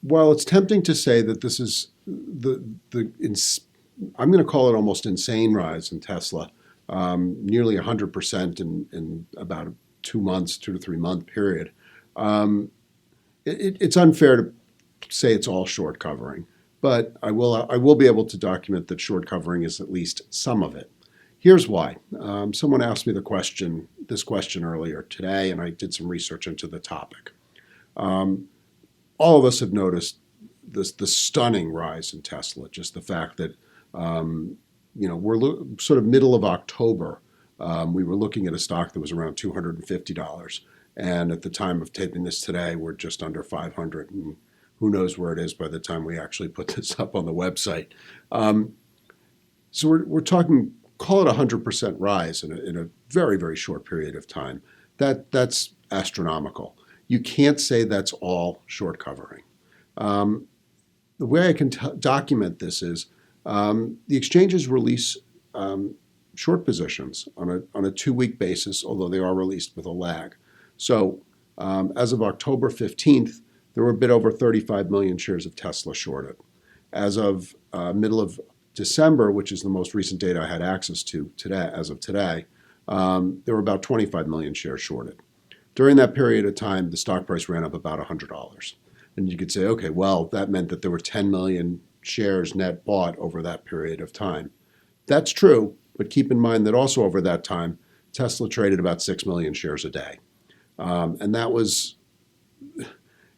While it's tempting to say that this is I'm going to call it almost insane rise in Tesla, nearly 100% in about a 2 months, 2 to 3 month period. It's unfair to say it's all short covering, but I will be able to document that short covering is at least some of it. Here's why. Someone asked me this question earlier today, and I did some research into the topic. All of us have noticed the stunning rise in Tesla. Just the fact that we're sort of middle of October. We were looking at a stock that was around $250, and at the time of taping this today, we're just under 500. And who knows where it is by the time we actually put this up on the website. So we're talking, call it 100% rise in a very, very short period of time. That's astronomical. You can't say that's all short covering. The way I can document this is the exchanges release short positions on a 2-week basis, although they are released with a lag. So as of October 15th, there were a bit over 35 million shares of Tesla shorted. As of middle of December, which is the most recent data I had access to today, as of today, there were about 25 million shares shorted. During that period of time, the stock price ran up about $100. And you could say, okay, well, that meant that there were 10 million shares net bought over that period of time. That's true, but keep in mind that also over that time, Tesla traded about 6 million shares a day. And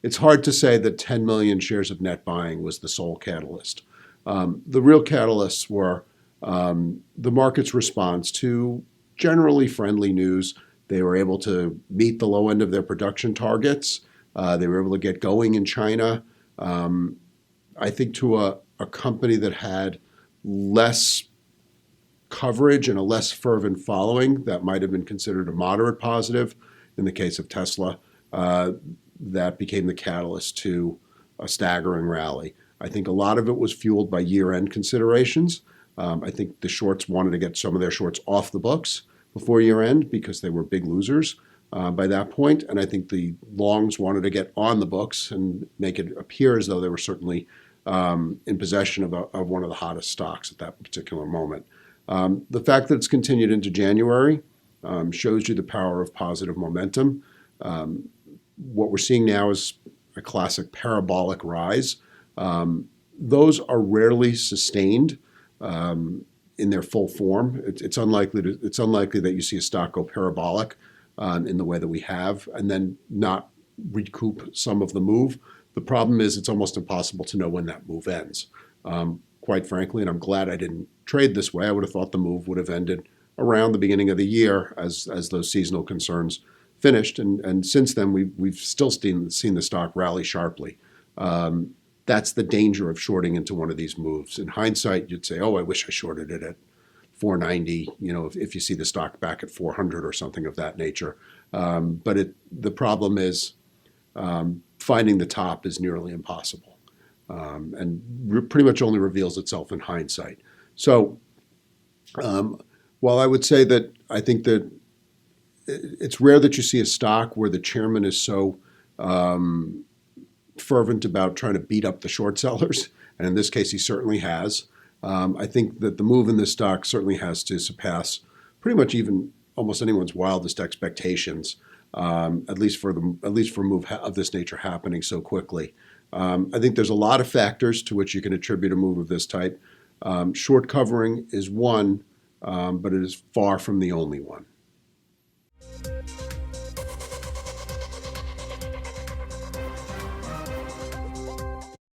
it's hard to say that 10 million shares of net buying was the sole catalyst. The real catalysts were the market's response to generally friendly news. They were able to meet the low end of their production targets. They were able to get going in China. I think to a company that had less coverage and a less fervent following, that might have been considered a moderate positive. In the case of Tesla, that became the catalyst to a staggering rally. I think a lot of it was fueled by year-end considerations. I think the shorts wanted to get some of their shorts off the books before year-end because they were big losers by that point. And I think the longs wanted to get on the books and make it appear as though they were certainly in possession of one of the hottest stocks at that particular moment. The fact that it's continued into January shows you the power of positive momentum. What we're seeing now is a classic parabolic rise. Those are rarely sustained in their full form. It's unlikely that you see a stock go parabolic in the way that we have and then not recoup some of the move. The problem is it's almost impossible to know when that move ends. Quite frankly, and I'm glad I didn't trade this way, I would have thought the move would have ended around the beginning of the year as those seasonal concerns finished. And since then, we've still seen the stock rally sharply. That's the danger of shorting into one of these moves. In hindsight, you'd say, oh, I wish I shorted it at 490, if you see the stock back at 400 or something of that nature. But the problem is finding the top is nearly impossible and pretty much only reveals itself in hindsight. So while I would say that I think that it's rare that you see a stock where the chairman is so fervent about trying to beat up the short sellers, and in this case he certainly has. I think that the move in this stock certainly has to surpass pretty much even almost anyone's wildest expectations, at least for a move of this nature happening so quickly. I think there's a lot of factors to which you can attribute a move of this type. Short covering is one, but it is far from the only one.